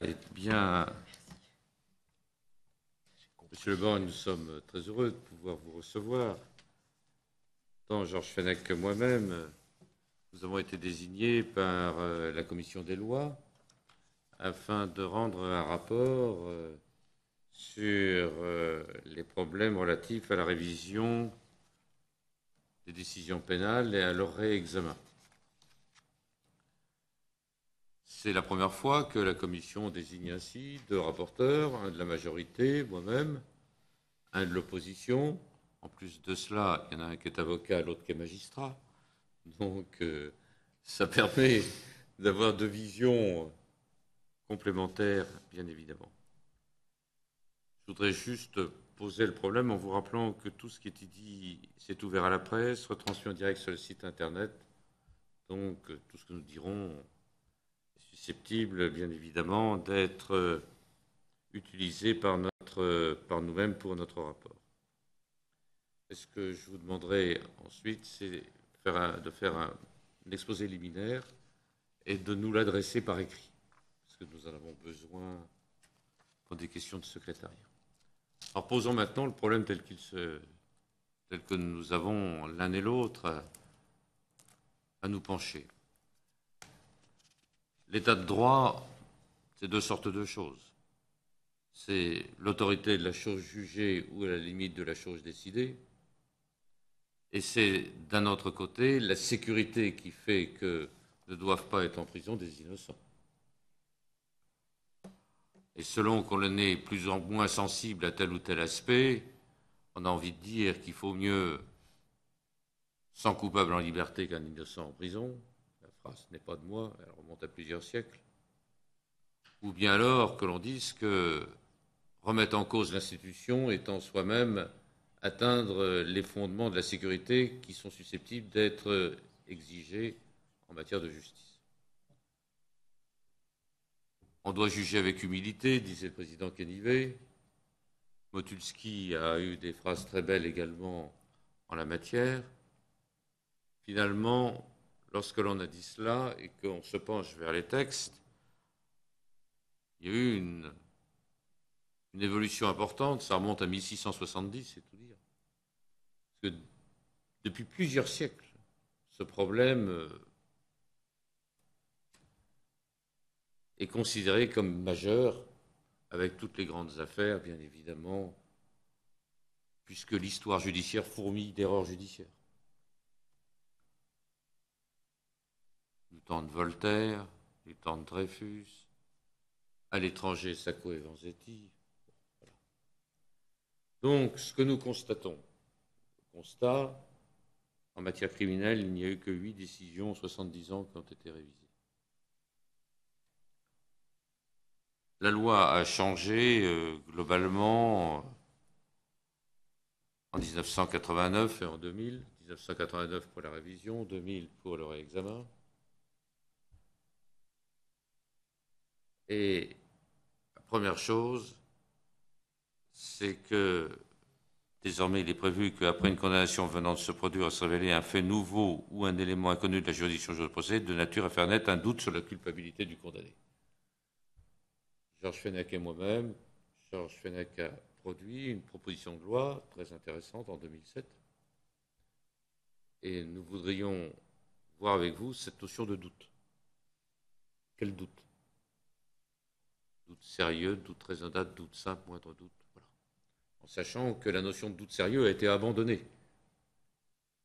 Eh bien, Monsieur Le Bon, nous sommes très heureux de pouvoir vous recevoir. Tant Georges Fenech que moi-même, nous avons été désignés par la Commission des lois afin de rendre un rapport sur les problèmes relatifs à la révision des décisions pénales et à leur réexamen. C'est la première fois que la Commission désigne ainsi deux rapporteurs, un de la majorité, moi-même, un de l'opposition. En plus de cela, il y en a un qui est avocat, l'autre qui est magistrat. Donc, ça permet d'avoir deux visions complémentaires, bien évidemment. Je voudrais juste poser le problème en vous rappelant que tout ce qui est dit, c'est ouvert à la presse, retransmis en direct sur le site Internet. Donc, tout ce que nous dirons est susceptible, bien évidemment, d'être utilisé par nous-mêmes pour notre rapport. Et ce que je vous demanderai ensuite, c'est de faire un exposé liminaire et de nous l'adresser par écrit, parce que nous en avons besoin pour des questions de secrétariat. Alors posons maintenant le problème tel que nous avons l'un et l'autre à nous pencher. L'état de droit, c'est deux sortes de choses. C'est l'autorité de la chose jugée ou à la limite de la chose décidée. Et c'est, d'un autre côté, la sécurité qui fait que ne doivent pas être en prison des innocents. Et selon qu'on en est plus ou moins sensible à tel ou tel aspect, on a envie de dire qu'il faut mieux 100 coupables en liberté qu'un innocent en prison. La phrase n'est pas de moi, elle remonte à plusieurs siècles. Ou bien alors que l'on dise que remettre en cause l'institution est en soi-même atteindre les fondements de la sécurité qui sont susceptibles d'être exigés en matière de justice. On doit juger avec humilité, disait le président Quenivet. Motulski a eu des phrases très belles également en la matière. Finalement, lorsque l'on a dit cela et qu'on se penche vers les textes, il y a eu une évolution importante, ça remonte à 1670, c'est tout dire. Parce que depuis plusieurs siècles, ce problème est considéré comme majeur, avec toutes les grandes affaires, bien évidemment, puisque l'histoire judiciaire fourmille d'erreurs judiciaires. Du temps de Voltaire, du temps de Dreyfus, à l'étranger, Sacco et Vanzetti. Voilà. Donc, ce que nous constatons, le constat, en matière criminelle, il n'y a eu que 8 décisions en 70 ans qui ont été révisées. La loi a changé globalement en 1989 et en 2000. 1989 pour la révision, 2000 pour le réexamen. Et la première chose, c'est que désormais il est prévu qu'après une condamnation venant de se produire se révéler un fait nouveau ou un élément inconnu de la juridiction de procès de nature à faire naître un doute sur la culpabilité du condamné. Georges Fenech et moi-même, Georges Fenech a produit une proposition de loi très intéressante en 2007 et nous voudrions voir avec vous cette notion de doute. Quel doute? Doute sérieux, doute raisonnable, doute simple, moindre doute. Voilà. En sachant que la notion de doute sérieux a été abandonnée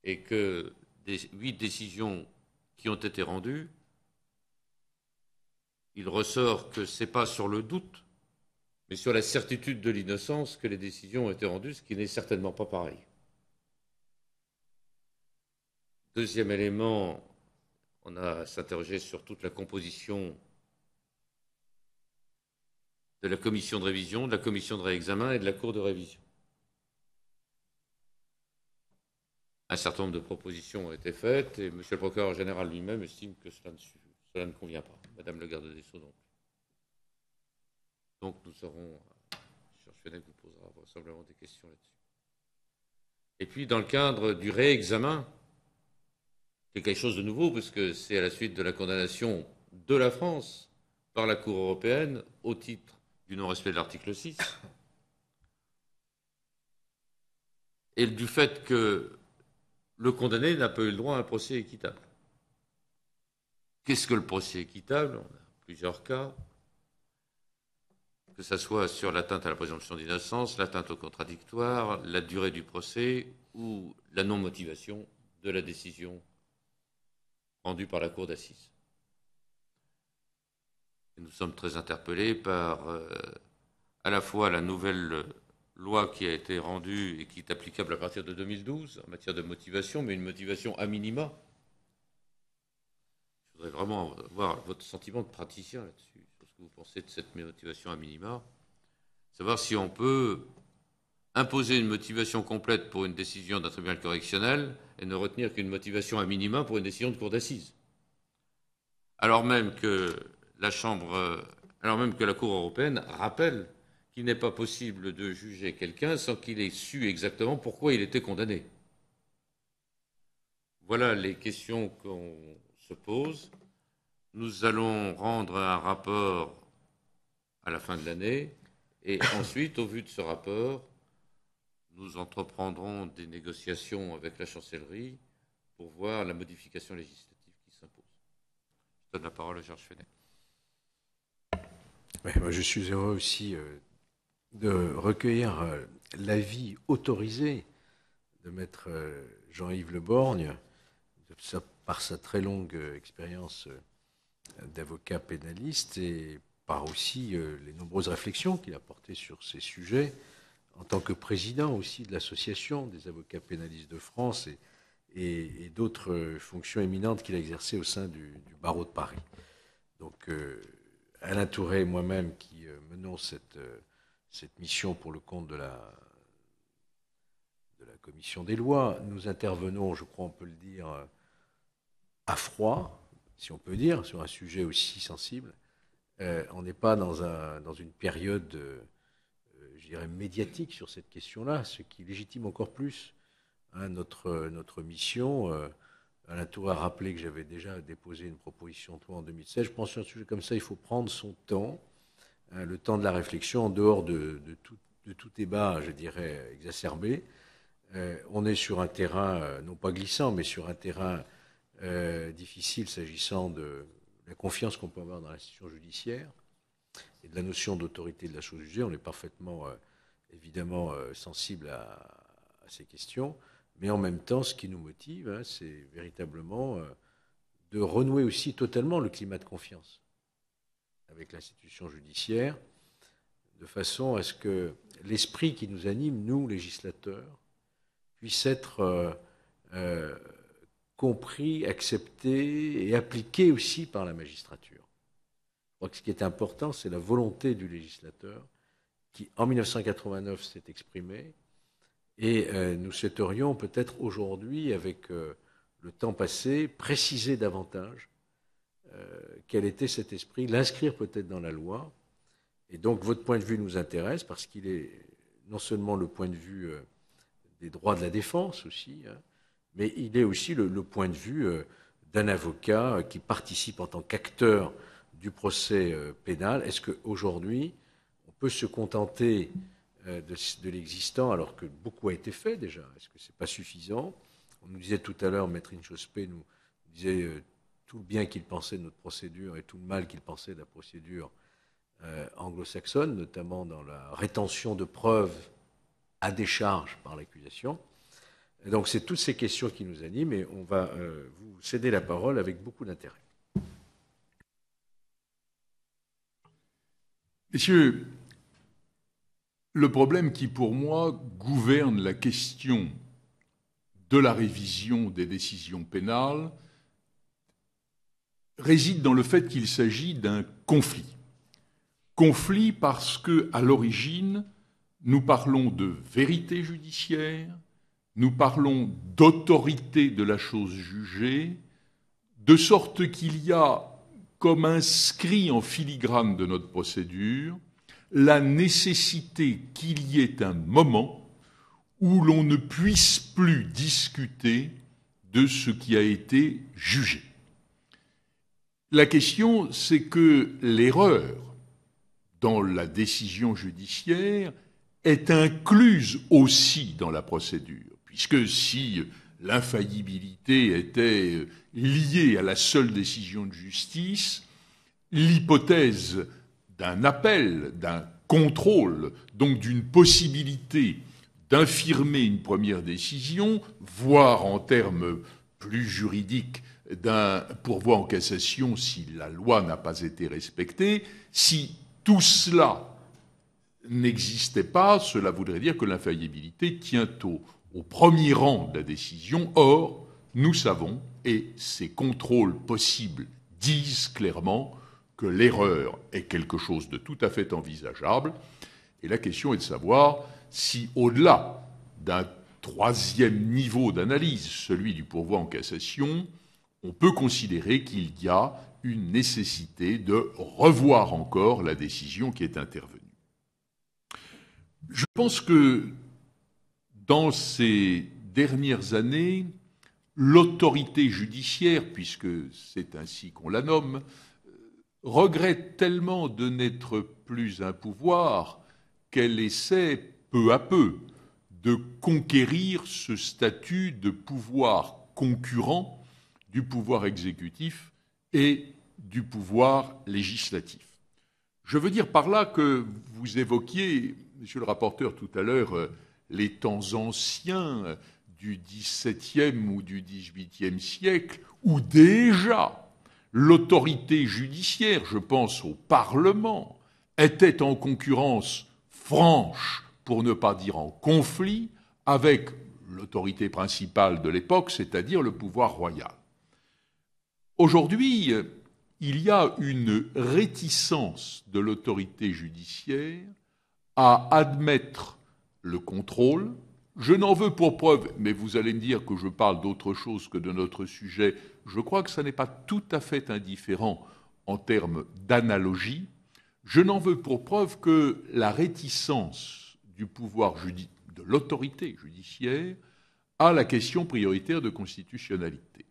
et que des 8 décisions qui ont été rendues, il ressort que ce n'est pas sur le doute, mais sur la certitude de l'innocence que les décisions ont été rendues, ce qui n'est certainement pas pareil. Deuxième élément, on a s'interrogé sur toute la composition de la commission de révision, de la commission de réexamen et de la cour de révision. Un certain nombre de propositions ont été faites et M. le procureur général lui-même estime que cela ne convient pas. Madame le garde des Sceaux non plus. Donc nous aurons, Georges Fenech vous posera vraisemblablement des questions là-dessus. Et puis dans le cadre du réexamen, c'est quelque chose de nouveau, puisque c'est à la suite de la condamnation de la France par la Cour européenne au titre du non-respect de l'article 6 et du fait que le condamné n'a pas eu le droit à un procès équitable. Qu'est-ce que le procès équitable? On a plusieurs cas, que ce soit sur l'atteinte à la présomption d'innocence, l'atteinte au contradictoire, la durée du procès ou la non-motivation de la décision rendue par la Cour d'assises. Nous sommes très interpellés par à la fois la nouvelle loi qui a été rendue et qui est applicable à partir de 2012 en matière de motivation, mais une motivation à minima. Je voudrais vraiment avoir votre sentiment de praticien là-dessus, sur ce que vous pensez de cette motivation à minima. Savoir si on peut imposer une motivation complète pour une décision d'un tribunal correctionnel et ne retenir qu'une motivation à minima pour une décision de cour d'assises. Alors même que la Cour européenne rappelle qu'il n'est pas possible de juger quelqu'un sans qu'il ait su exactement pourquoi il était condamné. Voilà les questions qu'on se pose. Nous allons rendre un rapport à la fin de l'année et ensuite, au vu de ce rapport, nous entreprendrons des négociations avec la chancellerie pour voir la modification législative qui s'impose. Je donne la parole à Georges Fenech. Ouais, moi je suis heureux aussi de recueillir l'avis autorisé de maître Jean-Yves Le Borgne, par sa très longue expérience d'avocat pénaliste et par aussi les nombreuses réflexions qu'il a portées sur ces sujets, en tant que président aussi de l'Association des avocats pénalistes de France et d'autres fonctions éminentes qu'il a exercées au sein du barreau de Paris. Donc Alain Touré et moi-même qui menons cette mission pour le compte de la commission des lois, nous intervenons, je crois on peut le dire, à froid, si on peut dire, sur un sujet aussi sensible. On n'est pas dans une période, je dirais, médiatique sur cette question-là, ce qui légitime encore plus notre mission. Alain Touré a rappelé que j'avais déjà déposé une proposition de loi en 2016. Je pense qu'un sujet comme ça, il faut prendre son temps, le temps de la réflexion, en dehors de tout débat, je dirais, exacerbé. On est sur un terrain, non pas glissant, mais sur un terrain difficile s'agissant de la confiance qu'on peut avoir dans l'institution judiciaire et de la notion d'autorité de la chose jugée. On est parfaitement, évidemment, sensible à ces questions. Mais en même temps, ce qui nous motive, c'est véritablement de renouer aussi totalement le climat de confiance avec l'institution judiciaire, de façon à ce que l'esprit qui nous anime, nous, législateurs, puisse être compris, accepté et appliqué aussi par la magistrature. Je crois que ce qui est important, c'est la volonté du législateur qui, en 1989, s'est exprimée. Et nous souhaiterions peut-être aujourd'hui, avec le temps passé, préciser davantage quel était cet esprit, l'inscrire peut-être dans la loi. Et donc votre point de vue nous intéresse parce qu'il est non seulement le point de vue des droits de la défense aussi, mais il est aussi le point de vue d'un avocat qui participe en tant qu'acteur du procès pénal. Est-ce qu'aujourd'hui, on peut se contenter de l'existant, alors que beaucoup a été fait déjà? Est-ce que ce n'est pas suffisant? On nous disait tout à l'heure, Maître Inchospé nous disait tout le bien qu'il pensait de notre procédure et tout le mal qu'il pensait de la procédure anglo-saxonne, notamment dans la rétention de preuves à décharge par l'accusation. Et donc c'est toutes ces questions qui nous animent et on va vous céder la parole avec beaucoup d'intérêt. Messieurs, le problème qui, pour moi, gouverne la question de la révision des décisions pénales réside dans le fait qu'il s'agit d'un conflit. Conflit parce que, à l'origine, nous parlons de vérité judiciaire, nous parlons d'autorité de la chose jugée, de sorte qu'il y a, comme inscrit en filigrane de notre procédure, la nécessité qu'il y ait un moment où l'on ne puisse plus discuter de ce qui a été jugé. La question, c'est que l'erreur dans la décision judiciaire est incluse aussi dans la procédure, puisque si l'infaillibilité était liée à la seule décision de justice, l'hypothèse d'un appel, d'un contrôle, donc d'une possibilité d'infirmer une première décision, voire en termes plus juridiques d'un pourvoi en cassation si la loi n'a pas été respectée, si tout cela n'existait pas, cela voudrait dire que l'infaillibilité tient au premier rang de la décision. Or, nous savons, et ces contrôles possibles disent clairement que l'erreur est quelque chose de tout à fait envisageable, et la question est de savoir si, au-delà d'un troisième niveau d'analyse, celui du pourvoi en cassation, on peut considérer qu'il y a une nécessité de revoir encore la décision qui est intervenue. Je pense que dans ces dernières années, l'autorité judiciaire, puisque c'est ainsi qu'on la nomme, regrette tellement de n'être plus un pouvoir qu'elle essaie peu à peu de conquérir ce statut de pouvoir concurrent du pouvoir exécutif et du pouvoir législatif. Je veux dire par là que vous évoquiez, monsieur le rapporteur, tout à l'heure, les temps anciens du XVIIe ou du XVIIIe siècle, où déjà l'autorité judiciaire, je pense au Parlement, était en concurrence franche, pour ne pas dire en conflit, avec l'autorité principale de l'époque, c'est-à-dire le pouvoir royal. Aujourd'hui, il y a une réticence de l'autorité judiciaire à admettre le contrôle. Je n'en veux pour preuve, mais vous allez me dire que je parle d'autre chose que de notre sujet. Je crois que ça n'est pas tout à fait indifférent en termes d'analogie. Je n'en veux pour preuve que la réticence du pouvoir de l'autorité judiciaire à la question prioritaire de constitutionnalité.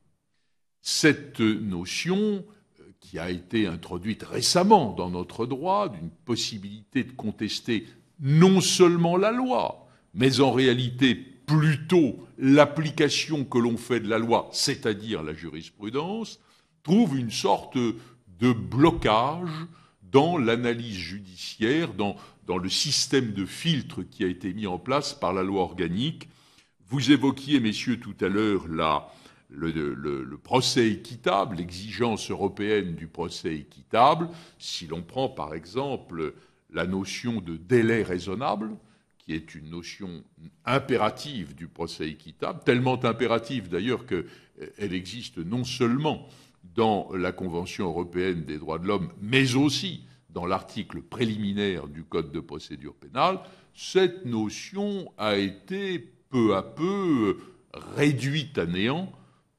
Cette notion qui a été introduite récemment dans notre droit, d'une possibilité de contester non seulement la loi, mais en réalité plutôt l'application que l'on fait de la loi, c'est-à-dire la jurisprudence, trouve une sorte de blocage dans l'analyse judiciaire, dans le système de filtre qui a été mis en place par la loi organique. Vous évoquiez, messieurs, tout à l'heure le procès équitable, l'exigence européenne du procès équitable. Si l'on prend par exemple la notion de délai raisonnable, qui est une notion impérative du procès équitable, tellement impérative d'ailleurs qu'elle existe non seulement dans la Convention européenne des droits de l'homme, mais aussi dans l'article préliminaire du Code de procédure pénale, cette notion a été peu à peu réduite à néant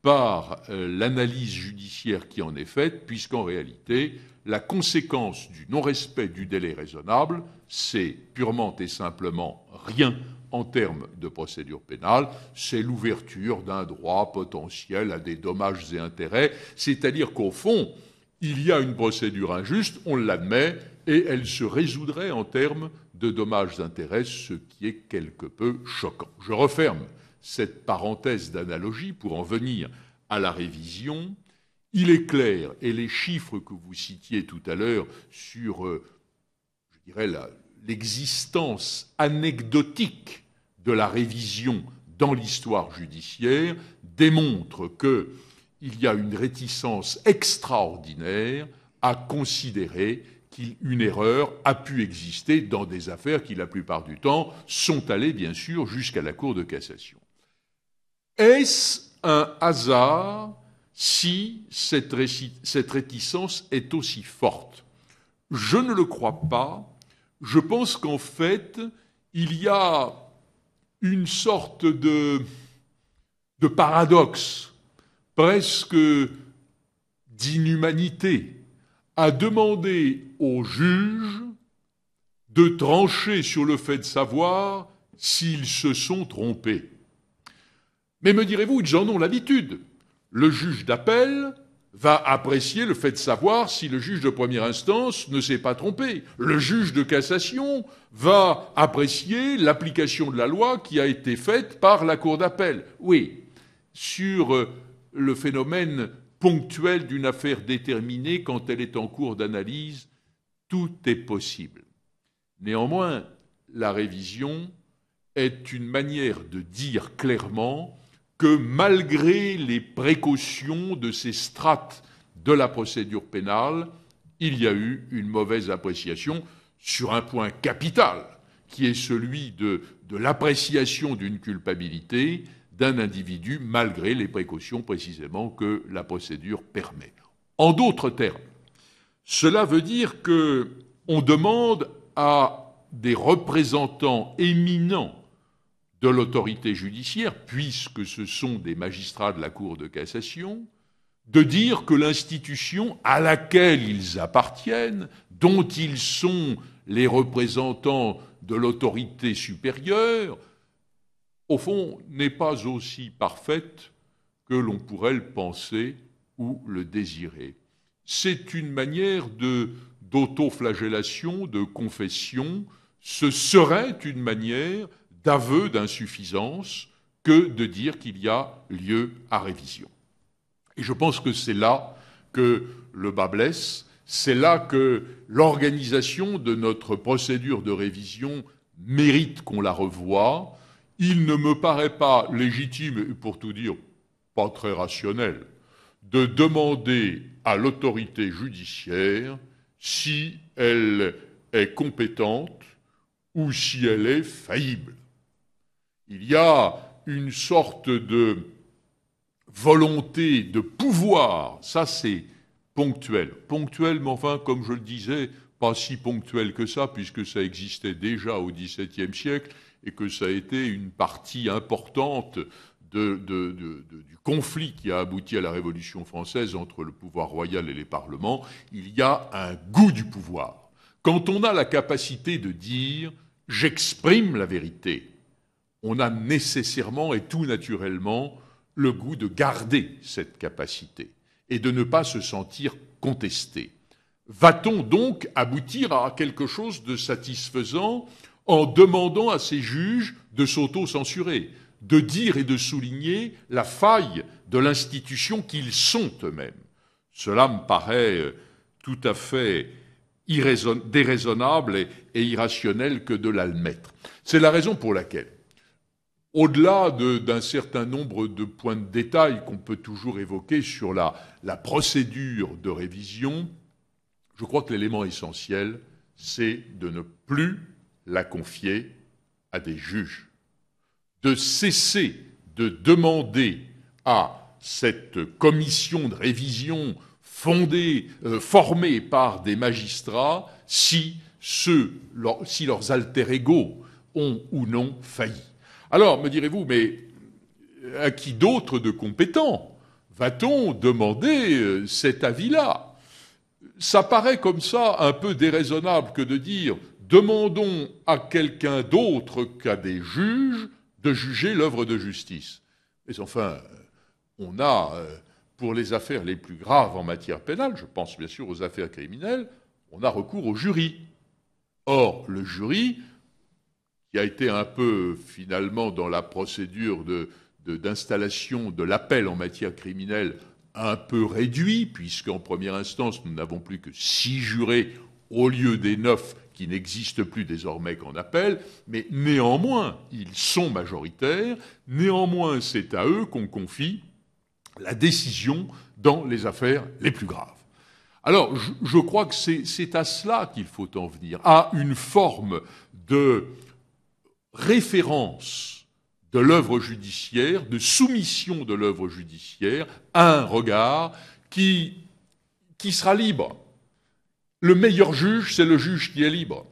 par l'analyse judiciaire qui en est faite, puisqu'en réalité, la conséquence du non-respect du délai raisonnable, c'est purement et simplement rien en termes de procédure pénale, c'est l'ouverture d'un droit potentiel à des dommages et intérêts, c'est-à-dire qu'au fond, il y a une procédure injuste, on l'admet, et elle se résoudrait en termes de dommages et intérêts, ce qui est quelque peu choquant. Je referme cette parenthèse d'analogie pour en venir à la révision. Il est clair, et les chiffres que vous citiez tout à l'heure sur, je dirais, l'existence anecdotique de la révision dans l'histoire judiciaire démontrent qu'il y a une réticence extraordinaire à considérer qu'une erreur a pu exister dans des affaires qui, la plupart du temps, sont allées, bien sûr, jusqu'à la Cour de cassation. Est-ce un hasard si cette réticence est aussi forte? Je ne le crois pas. Je pense qu'en fait, il y a une sorte de paradoxe, presque d'inhumanité, à demander aux juges de trancher sur le fait de savoir s'ils se sont trompés. Mais me direz-vous, ils en ont l'habitude. Le juge d'appel va apprécier le fait de savoir si le juge de première instance ne s'est pas trompé. Le juge de cassation va apprécier l'application de la loi qui a été faite par la cour d'appel. Oui, sur le phénomène ponctuel d'une affaire déterminée quand elle est en cours d'analyse, tout est possible. Néanmoins, la révision est une manière de dire clairement que malgré les précautions de ces strates de la procédure pénale, il y a eu une mauvaise appréciation sur un point capital, qui est celui de l'appréciation d'une culpabilité d'un individu malgré les précautions précisément que la procédure permet. En d'autres termes, cela veut dire qu'on demande à des représentants éminents de l'autorité judiciaire, puisque ce sont des magistrats de la Cour de cassation, de dire que l'institution à laquelle ils appartiennent, dont ils sont les représentants de l'autorité supérieure, au fond, n'est pas aussi parfaite que l'on pourrait le penser ou le désirer. C'est une manière d'autoflagellation, de confession. Ce serait une manière d'aveu d'insuffisance que de dire qu'il y a lieu à révision. Et je pense que c'est là que le bât blesse, c'est là que l'organisation de notre procédure de révision mérite qu'on la revoie. Il ne me paraît pas légitime, et pour tout dire, pas très rationnel, de demander à l'autorité judiciaire si elle est compétente ou si elle est faillible. Il y a une sorte de volonté de pouvoir, ça c'est ponctuel. Ponctuel, mais enfin, comme je le disais, pas si ponctuel que ça, puisque ça existait déjà au XVIIe siècle et que ça a été une partie importante du conflit qui a abouti à la Révolution française entre le pouvoir royal et les parlements. Il y a un goût du pouvoir. Quand on a la capacité de dire « j'exprime la vérité », on a nécessairement et tout naturellement le goût de garder cette capacité et de ne pas se sentir contesté. Va-t-on donc aboutir à quelque chose de satisfaisant en demandant à ces juges de s'auto-censurer, de dire et de souligner la faille de l'institution qu'ils sont eux-mêmes? Cela me paraît tout à fait déraisonnable et irrationnel que de l'admettre. C'est la raison pour laquelle, au-delà d'un certain nombre de points de détail qu'on peut toujours évoquer sur la procédure de révision, je crois que l'élément essentiel, c'est de ne plus la confier à des juges, de cesser de demander à cette commission de révision formée par des magistrats si leurs alter ego ont ou non failli. Alors, me direz-vous, mais à qui d'autre de compétent va-t-on demander cet avis-là? Ça paraît comme ça un peu déraisonnable que de dire « demandons à quelqu'un d'autre qu'à des juges de juger l'œuvre de justice ». Mais enfin, on a, pour les affaires les plus graves en matière pénale, je pense bien sûr aux affaires criminelles, on a recours au jury. Or, le jury, qui a été un peu, finalement, dans la procédure d'installation de l'appel en matière criminelle, un peu réduit, puisqu'en première instance, nous n'avons plus que 6 jurés au lieu des 9 qui n'existent plus désormais qu'en appel, mais néanmoins, ils sont majoritaires, néanmoins, c'est à eux qu'on confie la décision dans les affaires les plus graves. Alors, je crois que c'est à cela qu'il faut en venir, à une forme de référence de l'œuvre judiciaire, de soumission de l'œuvre judiciaire à un regard qui sera libre. Le meilleur juge, c'est le juge qui est libre.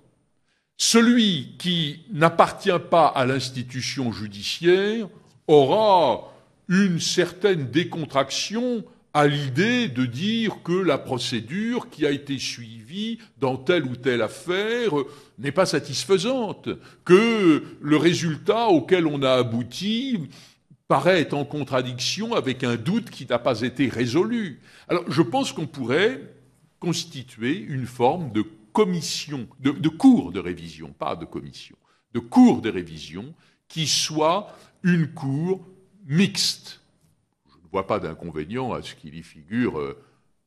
Celui qui n'appartient pas à l'institution judiciaire aura une certaine décontraction à l'idée de dire que la procédure qui a été suivie dans telle ou telle affaire n'est pas satisfaisante, que le résultat auquel on a abouti paraît être en contradiction avec un doute qui n'a pas été résolu. Alors, je pense qu'on pourrait constituer une forme de commission, de cours de révision, pas de commission, de cours de révision qui soit une cour mixte. Je ne vois pas d'inconvénient à ce qu'il y figure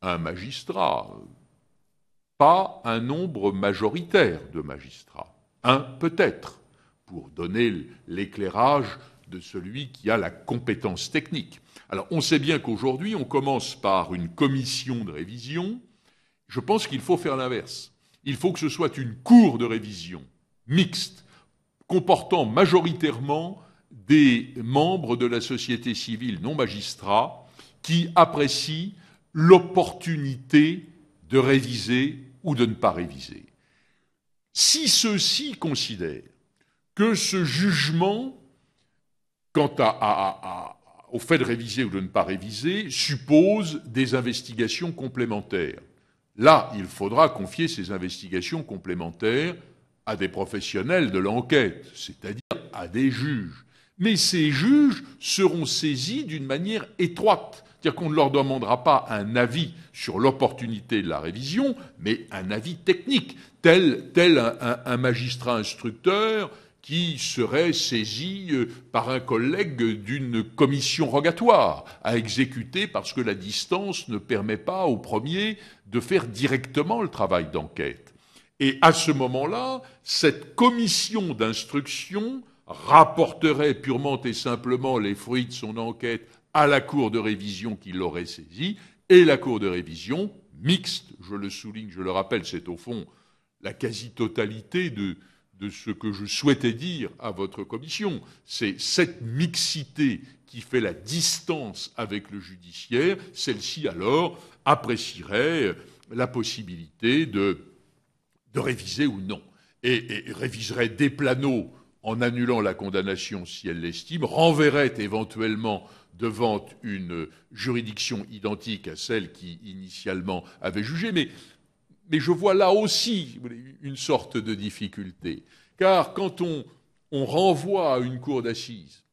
un magistrat, pas un nombre majoritaire de magistrats, un peut-être, pour donner l'éclairage de celui qui a la compétence technique. Alors, on sait bien qu'aujourd'hui, on commence par une commission de révision. Je pense qu'il faut faire l'inverse. Il faut que ce soit une cour de révision mixte, comportant majoritairement des membres de la société civile non magistrats qui apprécient l'opportunité de réviser ou de ne pas réviser. Si ceux-ci considèrent que ce jugement, quant au fait de réviser ou de ne pas réviser, suppose des investigations complémentaires, là, il faudra confier ces investigations complémentaires à des professionnels de l'enquête, c'est-à-dire à des juges. Mais ces juges seront saisis d'une manière étroite. C'est-à-dire qu'on ne leur demandera pas un avis sur l'opportunité de la révision, mais un avis technique, tel un magistrat instructeur qui serait saisi par un collègue d'une commission rogatoire à exécuter parce que la distance ne permet pas au premier de faire directement le travail d'enquête. Et à ce moment-là, cette commission d'instruction rapporterait purement et simplement les fruits de son enquête à la cour de révision qui l'aurait saisi, et la cour de révision, mixte, je le souligne, je le rappelle, c'est au fond la quasi-totalité de ce que je souhaitais dire à votre commission. C'est cette mixité qui fait la distance avec le judiciaire. Celle-ci, alors, apprécierait la possibilité de réviser ou non. Et réviserait des planos en annulant la condamnation si elle l'estime, renverrait éventuellement devant une juridiction identique à celle qui initialement avait jugé. Mais je vois là aussi une sorte de difficulté. Car quand on renvoie à une cour d'assises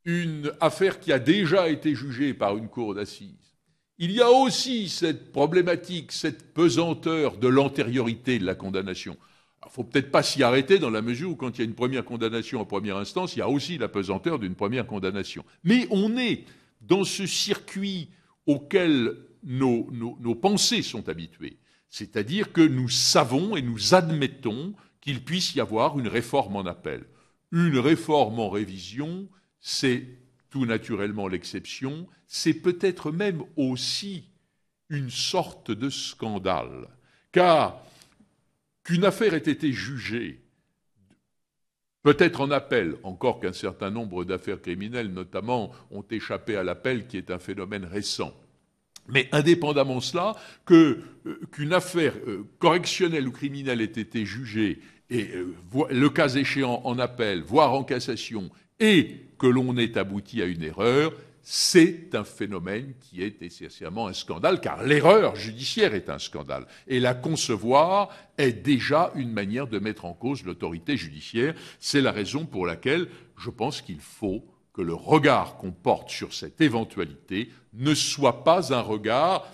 une affaire qui a déjà été jugée par une cour d'assises, il y a aussi cette problématique, cette pesanteur de l'antériorité de la condamnation. Il ne faut peut-être pas s'y arrêter dans la mesure où quand il y a une première condamnation en première instance, il y a aussi la pesanteur d'une première condamnation. Mais on est dans ce circuit auquel nos pensées sont habituées. C'est-à-dire que nous savons et nous admettons qu'il puisse y avoir une réforme en appel. Une réforme en révision, c'est tout naturellement l'exception, c'est peut-être même aussi une sorte de scandale. Car qu'une affaire ait été jugée, peut-être en appel, encore qu'un certain nombre d'affaires criminelles, notamment, ont échappé à l'appel, qui est un phénomène récent. Mais indépendamment de cela, qu'une affaire correctionnelle ou criminelle ait été jugée, et le cas échéant en appel, voire en cassation, et que l'on ait abouti à une erreur, c'est un phénomène qui est essentiellement un scandale, car l'erreur judiciaire est un scandale. Et la concevoir est déjà une manière de mettre en cause l'autorité judiciaire. C'est la raison pour laquelle je pense qu'il faut que le regard qu'on porte sur cette éventualité ne soit pas un regard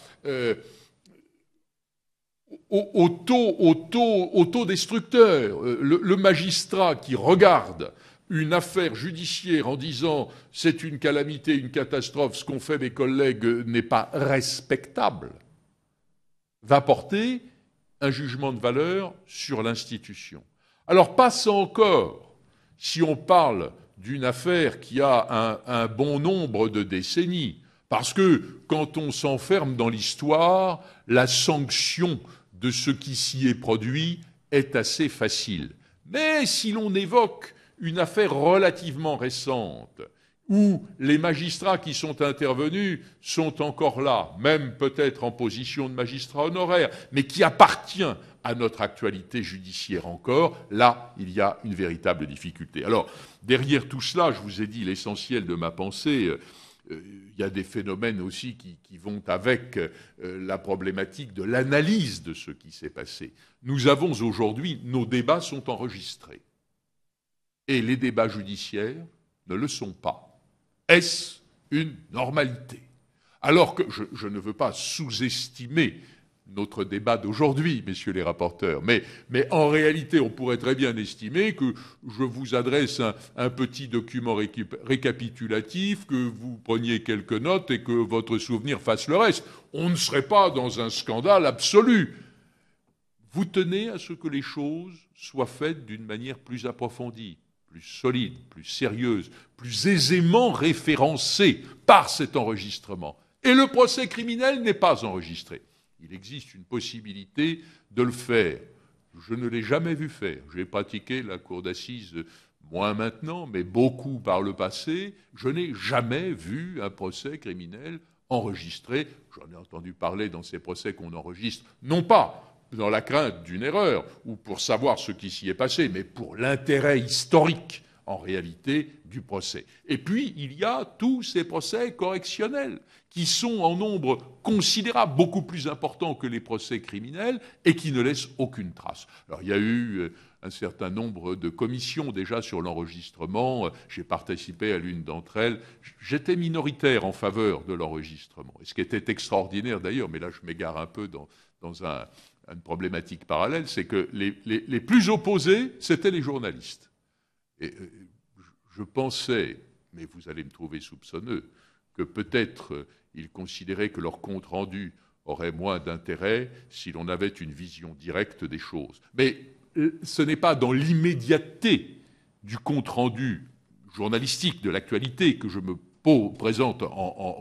autodestructeur. Le magistrat qui regarde une affaire judiciaire en disant « c'est une calamité, une catastrophe, ce qu'ont fait mes collègues n'est pas respectable », va porter un jugement de valeur sur l'institution. Alors passe encore, si on parle d'une affaire qui a un bon nombre de décennies, parce que quand on s'enferme dans l'histoire, la sanction de ce qui s'y est produit est assez facile. Mais si l'on évoque une affaire relativement récente, où les magistrats qui sont intervenus sont encore là, même peut-être en position de magistrats honoraires, mais qui appartient à notre actualité judiciaire encore, là, il y a une véritable difficulté. Alors, derrière tout cela, je vous ai dit l'essentiel de ma pensée, il y a des phénomènes aussi qui vont avec la problématique de l'analyse de ce qui s'est passé. Nous avons aujourd'hui, nos débats sont enregistrés. Et les débats judiciaires ne le sont pas. Est-ce une normalité? Alors que je ne veux pas sous-estimer notre débat d'aujourd'hui, messieurs les rapporteurs, mais en réalité, on pourrait très bien estimer que je vous adresse un petit document récapitulatif, que vous preniez quelques notes et que votre souvenir fasse le reste. On ne serait pas dans un scandale absolu. Vous tenez à ce que les choses soient faites d'une manière plus approfondie, plus solide, plus sérieuse, plus aisément référencée par cet enregistrement. Et le procès criminel n'est pas enregistré. Il existe une possibilité de le faire. Je ne l'ai jamais vu faire. J'ai pratiqué la cour d'assises, moins maintenant, mais beaucoup par le passé. Je n'ai jamais vu un procès criminel enregistré. J'en ai entendu parler dans ces procès qu'on enregistre, non pas dans la crainte d'une erreur ou pour savoir ce qui s'y est passé, mais pour l'intérêt historique, en réalité, du procès. Et puis, il y a tous ces procès correctionnels qui sont en nombre considérable, beaucoup plus important que les procès criminels et qui ne laissent aucune trace. Alors, il y a eu un certain nombre de commissions déjà sur l'enregistrement. J'ai participé à l'une d'entre elles. J'étais minoritaire en faveur de l'enregistrement. Et ce qui était extraordinaire d'ailleurs, mais là je m'égare un peu dans une problématique parallèle, c'est que les plus opposés, c'étaient les journalistes. Et je pensais, mais vous allez me trouver soupçonneux, que peut-être ils considéraient que leur compte-rendu aurait moins d'intérêt si l'on avait une vision directe des choses. Mais ce n'est pas dans l'immédiateté du compte-rendu journalistique de l'actualité que je me présente,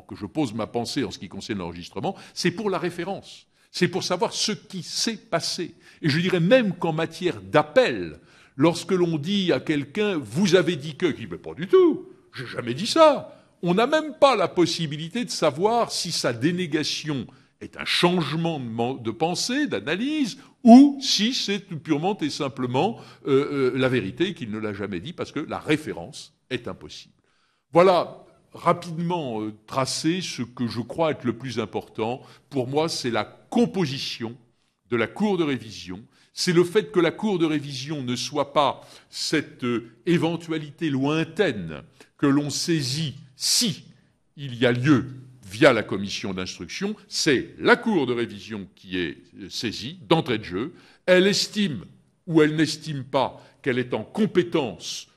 que je pose ma pensée en ce qui concerne l'enregistrement, c'est pour la référence. C'est pour savoir ce qui s'est passé. Et je dirais même qu'en matière d'appel, lorsque l'on dit à quelqu'un « vous avez dit que », il dit « mais pas du tout, j'ai jamais dit ça ». On n'a même pas la possibilité de savoir si sa dénégation est un changement de pensée, d'analyse, ou si c'est purement et simplement la vérité qu'il ne l'a jamais dit, parce que la référence est impossible. Voilà rapidement tracé ce que je crois être le plus important. Pour moi, c'est la composition de la cour de révision. C'est le fait que la cour de révision ne soit pas cette éventualité lointaine que l'on saisit si il y a lieu via la commission d'instruction. C'est la cour de révision qui est saisie d'entrée de jeu. Elle estime ou elle n'estime pas qu'elle est en compétence,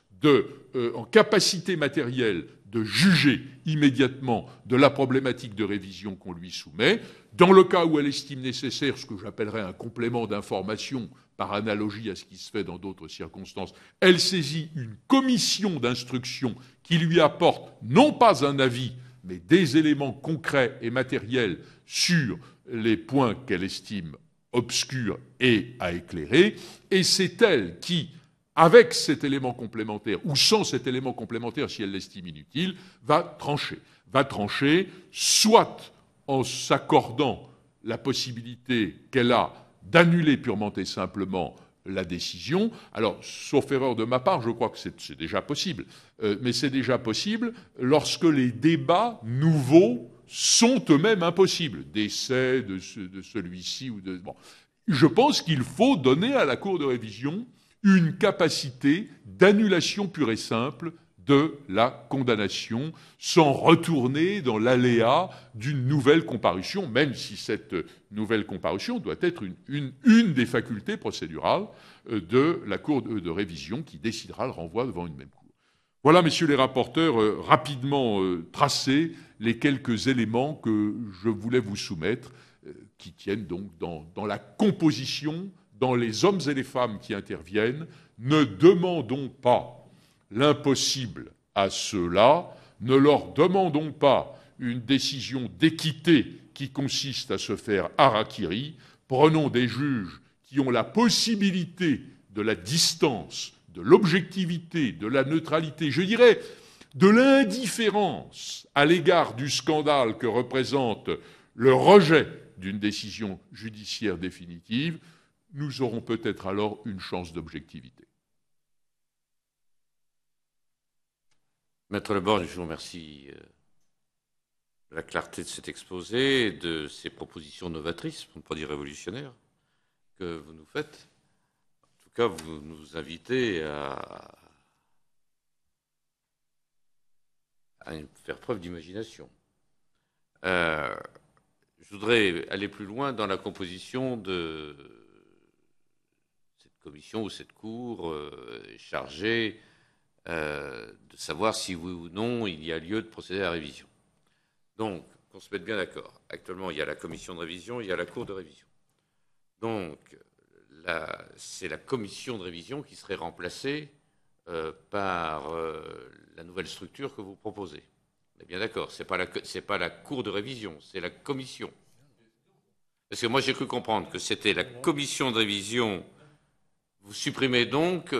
en capacité matérielle de juger immédiatement de la problématique de révision qu'on lui soumet. Dans le cas où elle estime nécessaire ce que j'appellerais un complément d'information par analogie à ce qui se fait dans d'autres circonstances, elle saisit une commission d'instruction qui lui apporte non pas un avis, mais des éléments concrets et matériels sur les points qu'elle estime obscurs et à éclairer, et c'est elle qui, avec cet élément complémentaire, ou sans cet élément complémentaire, si elle l'estime inutile, va trancher. Va trancher, soit en s'accordant la possibilité qu'elle a d'annuler purement et simplement la décision. Alors, sauf erreur de ma part, je crois que c'est déjà possible. Mais c'est déjà possible lorsque les débats nouveaux sont eux-mêmes impossibles. Décès de celui-ci ou de... Bon. Je pense qu'il faut donner à la Cour de révision une capacité d'annulation pure et simple de la condamnation, sans retourner dans l'aléa d'une nouvelle comparution, même si cette nouvelle comparution doit être une des facultés procédurales de la Cour de révision qui décidera le renvoi devant une même Cour. Voilà, messieurs les rapporteurs, rapidement tracés les quelques éléments que je voulais vous soumettre, qui tiennent donc dans la composition, dans les hommes et les femmes qui interviennent. Ne demandons pas l'impossible à ceux-là, ne leur demandons pas une décision d'équité qui consiste à se faire harakiri. Prenons des juges qui ont la possibilité de la distance, de l'objectivité, de la neutralité, je dirais de l'indifférence à l'égard du scandale que représente le rejet d'une décision judiciaire définitive. Nous aurons peut-être alors une chance d'objectivité. Maître Leborgne, je vous remercie de la clarté de cet exposé et de ces propositions novatrices, pour ne pas dire révolutionnaires, que vous nous faites. En tout cas, vous nous invitez à faire preuve d'imagination. Je voudrais aller plus loin dans la composition de cette commission ou cette cour chargée de savoir si oui ou non il y a lieu de procéder à la révision. Donc, qu'on se mette bien d'accord. Actuellement, il y a la commission de révision, il y a la cour de révision. Donc, c'est la commission de révision qui serait remplacée par la nouvelle structure que vous proposez. On est bien d'accord. C'est pas la cour de révision, c'est la commission. Parce que moi, j'ai cru comprendre que c'était la commission de révision. Vous supprimez donc,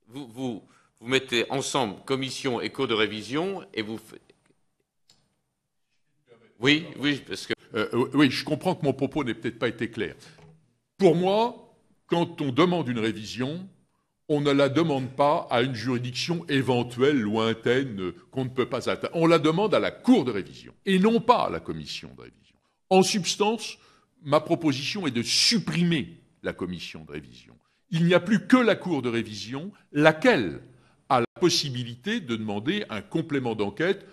vous mettez ensemble commission et cour de révision et vous faites. Oui, parce que. Oui, je comprends que mon propos n'ait peut-être pas été clair. Pour moi, quand on demande une révision, on ne la demande pas à une juridiction éventuelle, lointaine, qu'on ne peut pas atteindre. On la demande à la Cour de révision, et non pas à la Commission de révision. En substance, ma proposition est de supprimer la Commission de révision. Il n'y a plus que la Cour de révision, laquelle a la possibilité de demander un complément d'enquête,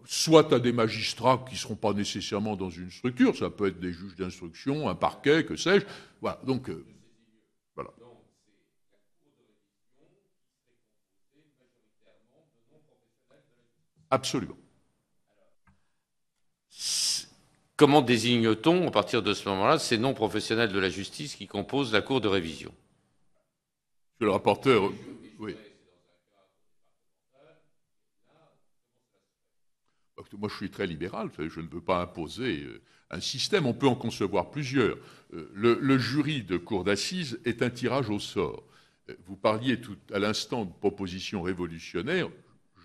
soit à des magistrats qui ne seront pas nécessairement dans une structure, ça peut être des juges d'instruction, un parquet, que sais-je. Voilà, donc, voilà. Absolument. Comment désigne-t-on, à partir de ce moment-là, ces non-professionnels de la justice qui composent la cour de révision? Monsieur le rapporteur, oui. Moi, je suis très libéral, je ne veux pas imposer un système, on peut en concevoir plusieurs. Le jury de cour d'assises est un tirage au sort. Vous parliez tout à l'instant de propositions révolutionnaires.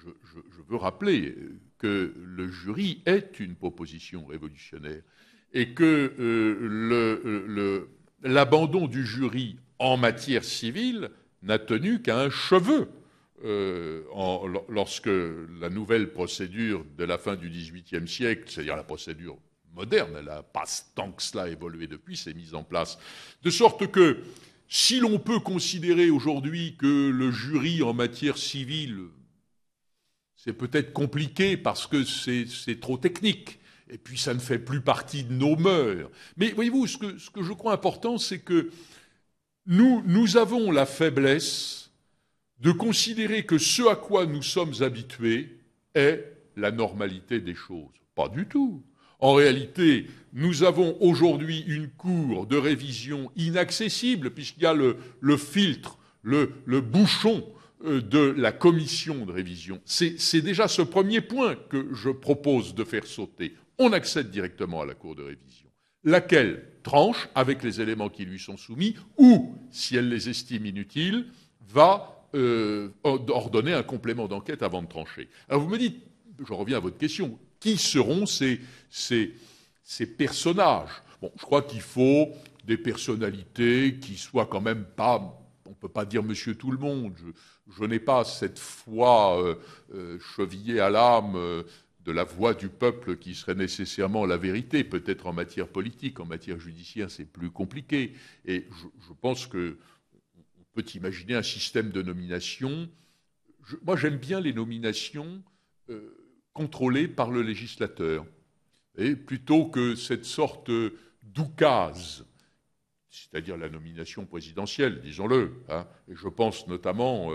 Je veux rappeler que le jury est une proposition révolutionnaire et que l'abandon du jury en matière civile n'a tenu qu'à un cheveu. Lorsque la nouvelle procédure de la fin du XVIIIe siècle, c'est-à-dire la procédure moderne, elle n'a pas tant que cela évolué depuis, s'est mise en place. De sorte que, si l'on peut considérer aujourd'hui que le jury en matière civile, c'est peut-être compliqué parce que c'est trop technique, et puis ça ne fait plus partie de nos mœurs. Mais voyez-vous, ce que je crois important, c'est que nous avons la faiblesse de considérer que ce à quoi nous sommes habitués est la normalité des choses. Pas du tout. En réalité, nous avons aujourd'hui une cour de révision inaccessible, puisqu'il y a le filtre, le bouchon de la commission de révision. C'est déjà ce premier point que je propose de faire sauter. On accède directement à la cour de révision, laquelle tranche avec les éléments qui lui sont soumis, ou, si elle les estime inutiles, va ordonner un complément d'enquête avant de trancher. Alors vous me dites, je reviens à votre question, qui seront ces personnages? Bon, je crois qu'il faut des personnalités qui soient quand même pas, on ne peut pas dire monsieur tout le monde, je n'ai pas cette foi chevillée à l'âme de la voix du peuple qui serait nécessairement la vérité, peut-être en matière politique, en matière judiciaire c'est plus compliqué, et je pense que on peut imaginer un système de nomination. Moi, j'aime bien les nominations contrôlées par le législateur, et plutôt que cette sorte d'oukase, c'est-à-dire la nomination présidentielle, disons-le. Hein, et je pense notamment,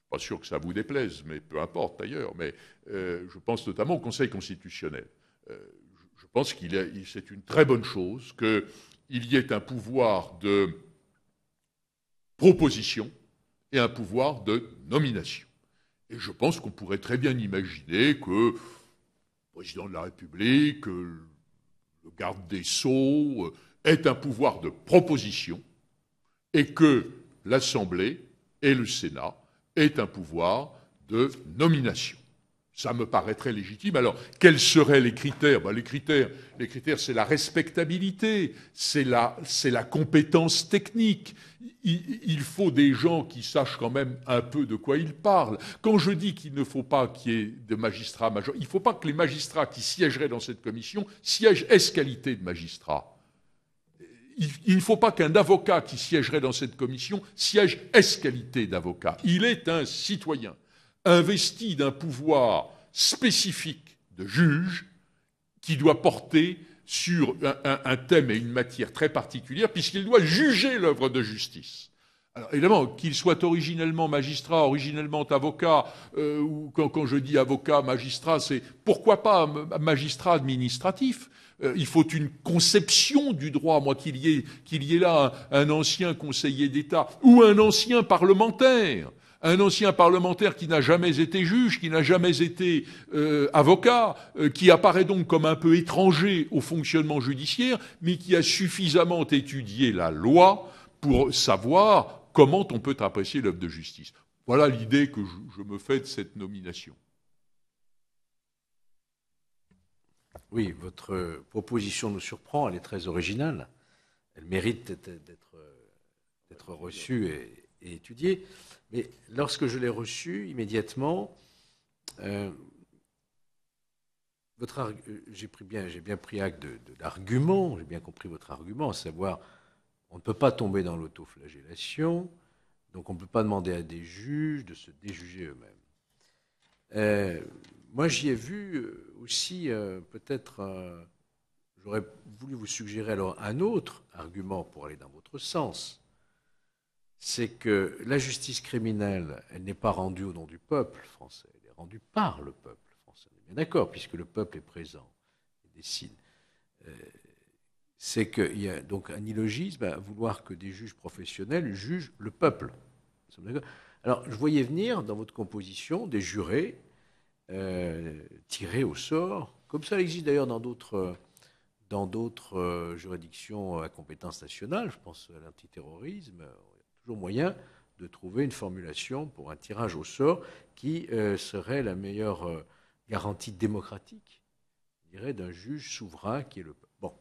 pas sûr que ça vous déplaise, mais peu importe d'ailleurs, mais je pense notamment au Conseil constitutionnel. Je pense c'est une très bonne chose qu'il y ait un pouvoir de proposition et un pouvoir de nomination. Et je pense qu'on pourrait très bien imaginer que le président de la République, le garde des Sceaux, ait un pouvoir de proposition et que l'Assemblée et le Sénat aient un pouvoir de nomination. Ça me paraîtrait légitime. Alors, quels seraient les critères? Les critères, c'est la respectabilité, c'est la compétence technique. Il faut des gens qui sachent quand même un peu de quoi ils parlent. Quand je dis qu'il ne faut pas qu'il y ait de magistrats majeurs, il ne faut pas que les magistrats qui siégeraient dans cette commission siègent ès-qualité de magistrats. Il ne faut pas qu'un avocat qui siégerait dans cette commission siège ès-qualité d'avocat. Il est un citoyen. investi d'un pouvoir spécifique de juge qui doit porter sur un thème et une matière très particulière, puisqu'il doit juger l'œuvre de justice. Alors, évidemment, qu'il soit originellement magistrat, originellement avocat, ou quand je dis avocat, magistrat, c'est pourquoi pas magistrat administratif. Il faut une conception du droit, moi, qu'il y ait là un ancien conseiller d'État ou un ancien parlementaire qui n'a jamais été juge, qui n'a jamais été avocat, qui apparaît donc comme un peu étranger au fonctionnement judiciaire, mais qui a suffisamment étudié la loi pour savoir comment on peut apprécier l'œuvre de justice. Voilà l'idée que je me fais de cette nomination. Oui, votre proposition nous surprend, elle est très originale. Elle mérite d'être reçue et étudiée. Mais lorsque je l'ai reçue, immédiatement, j'ai bien pris acte de l'argument, j'ai bien compris votre argument, à savoir, on ne peut pas tomber dans l'autoflagellation, donc on ne peut pas demander à des juges de se déjuger eux-mêmes. Moi, j'y ai vu aussi, peut-être, j'aurais voulu vous suggérer alors un autre argument pour aller dans votre sens. C'est que la justice criminelle, elle n'est pas rendue au nom du peuple français, elle est rendue par le peuple français. On est bien d'accord, puisque le peuple est présent et décide. C'est qu'il y a donc un illogisme à vouloir que des juges professionnels jugent le peuple. Alors, je voyais venir dans votre composition des jurés tirés au sort, comme ça existe d'ailleurs dans d'autres juridictions à compétence nationale, je pense à l'antiterrorisme. Toujours moyen de trouver une formulation pour un tirage au sort qui serait la meilleure garantie démocratique, je dirais, d'un juge souverain qui est le peuple. Bon.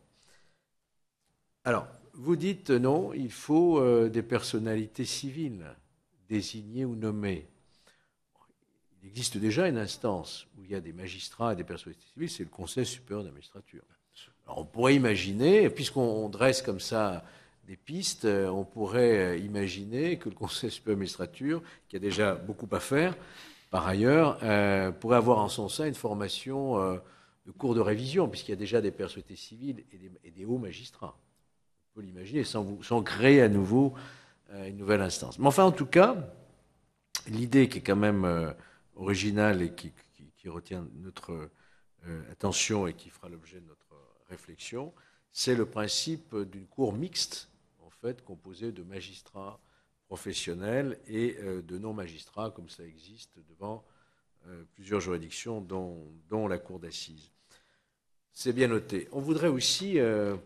Alors, vous dites non, il faut des personnalités civiles, désignées ou nommées. Il existe déjà une instance où il y a des magistrats et des personnalités civiles, c'est le Conseil supérieur de la magistrature. Alors, on pourrait imaginer, puisqu'on dresse comme ça des pistes, on pourrait imaginer que le Conseil supérieur de la magistrature, qui a déjà beaucoup à faire, par ailleurs, pourrait avoir en son sein une formation de cours de révision, puisqu'il y a déjà des personnalités civiles et des hauts magistrats. On peut l'imaginer sans créer à nouveau une nouvelle instance. Mais enfin, en tout cas, l'idée qui est quand même originale et qui retient notre attention et qui fera l'objet de notre réflexion, c'est le principe d'une cour mixte, en fait, composée de magistrats professionnels et de non-magistrats, comme ça existe devant plusieurs juridictions, dont la cour d'assises. C'est bien noté. On voudrait aussi,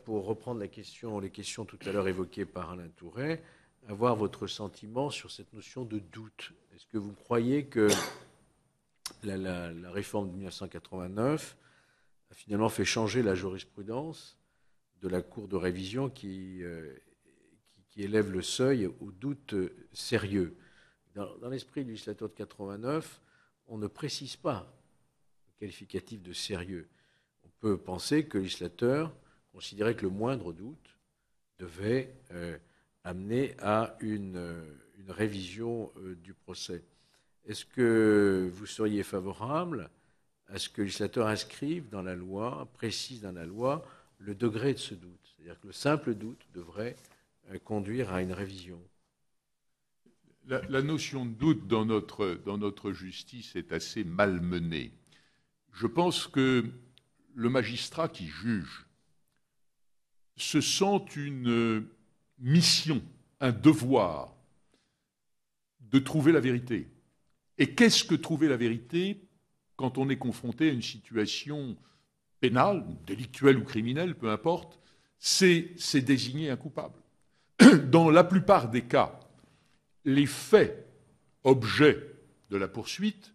pour reprendre les questions tout à l'heure évoquées par Alain Touret, avoir votre sentiment sur cette notion de doute. Est-ce que vous croyez que la réforme de 1989 a finalement fait changer la jurisprudence de la Cour de révision qui élève le seuil au doute sérieux? Dans l'esprit du législateur de 89, on ne précise pas le qualificatif de sérieux. On peut penser que le législateur considérait que le moindre doute devait amener à une révision du procès. Est-ce que vous seriez favorable à ce que le législateur inscrive dans la loi, précise dans la loi, le degré de ce doute? C'est-à-dire que le simple doute devrait conduire à une révision. La notion de doute dans notre justice est assez malmenée. Je pense que le magistrat qui juge se sent une mission, un devoir de trouver la vérité. Et qu'est-ce que trouver la vérité quand on est confronté à une situation pénale, délictuelle ou criminelle, peu importe, c'est désigner un coupable. Dans la plupart des cas, les faits, objets de la poursuite,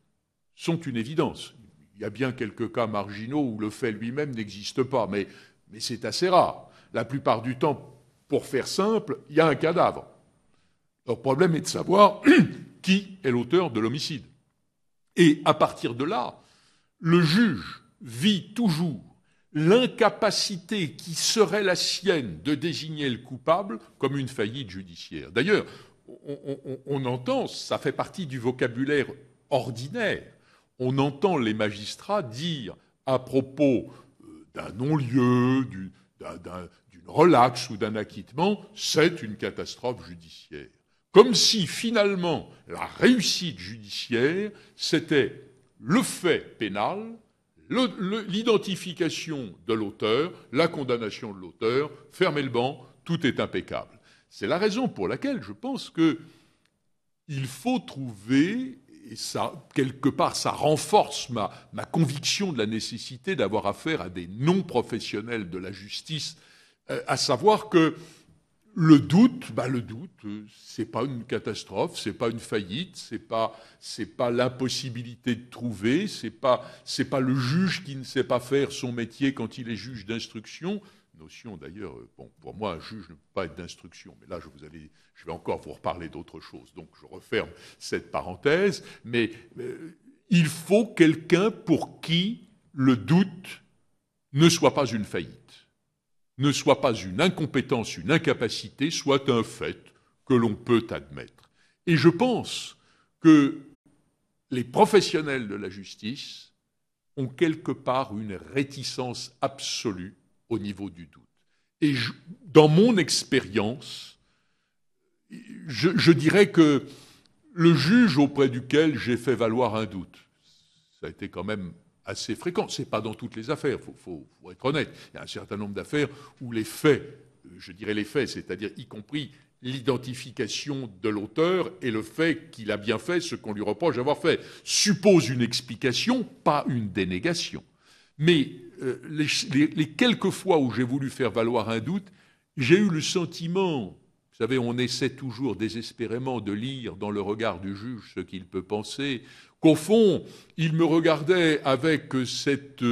sont une évidence. Il y a bien quelques cas marginaux où le fait lui-même n'existe pas, mais c'est assez rare. La plupart du temps, pour faire simple, il y a un cadavre. Le problème est de savoir qui est l'auteur de l'homicide. Et à partir de là, le juge vit toujours l'incapacité qui serait la sienne de désigner le coupable comme une faillite judiciaire. D'ailleurs, on entend, ça fait partie du vocabulaire ordinaire, on entend les magistrats dire à propos d'un non-lieu, d'une relaxe ou d'un acquittement, c'est une catastrophe judiciaire. Comme si finalement la réussite judiciaire, c'était le fait pénal, l'identification de l'auteur, la condamnation de l'auteur, fermer le banc, tout est impeccable. C'est la raison pour laquelle je pense qu'il faut trouver, et ça, quelque part, ça renforce ma conviction de la nécessité d'avoir affaire à des non-professionnels de la justice, à savoir que le doute, c'est pas une catastrophe, c'est pas une faillite, c'est pas l'impossibilité de trouver, c'est pas le juge qui ne sait pas faire son métier quand il est juge d'instruction. Notion d'ailleurs, bon, pour moi, un juge ne peut pas être d'instruction, mais là, je vais encore vous reparler d'autre chose, donc je referme cette parenthèse, mais il faut quelqu'un pour qui le doute ne soit pas une faillite, ne soit pas une incompétence, une incapacité, soit un fait que l'on peut admettre. Et je pense que les professionnels de la justice ont quelque part une réticence absolue au niveau du doute. Et dans mon expérience, je dirais que le juge auprès duquel j'ai fait valoir un doute, ça a été quand même assez fréquent. Ce n'est pas dans toutes les affaires, il faut être honnête. Il y a un certain nombre d'affaires où les faits, je dirais les faits, c'est-à-dire y compris l'identification de l'auteur et le fait qu'il a bien fait ce qu'on lui reproche d'avoir fait, suppose une explication, pas une dénégation. Mais les quelques fois où j'ai voulu faire valoir un doute, j'ai eu le sentiment, vous savez, on essaie toujours désespérément de lire dans le regard du juge ce qu'il peut penser, qu'au fond, il me regardait avec cette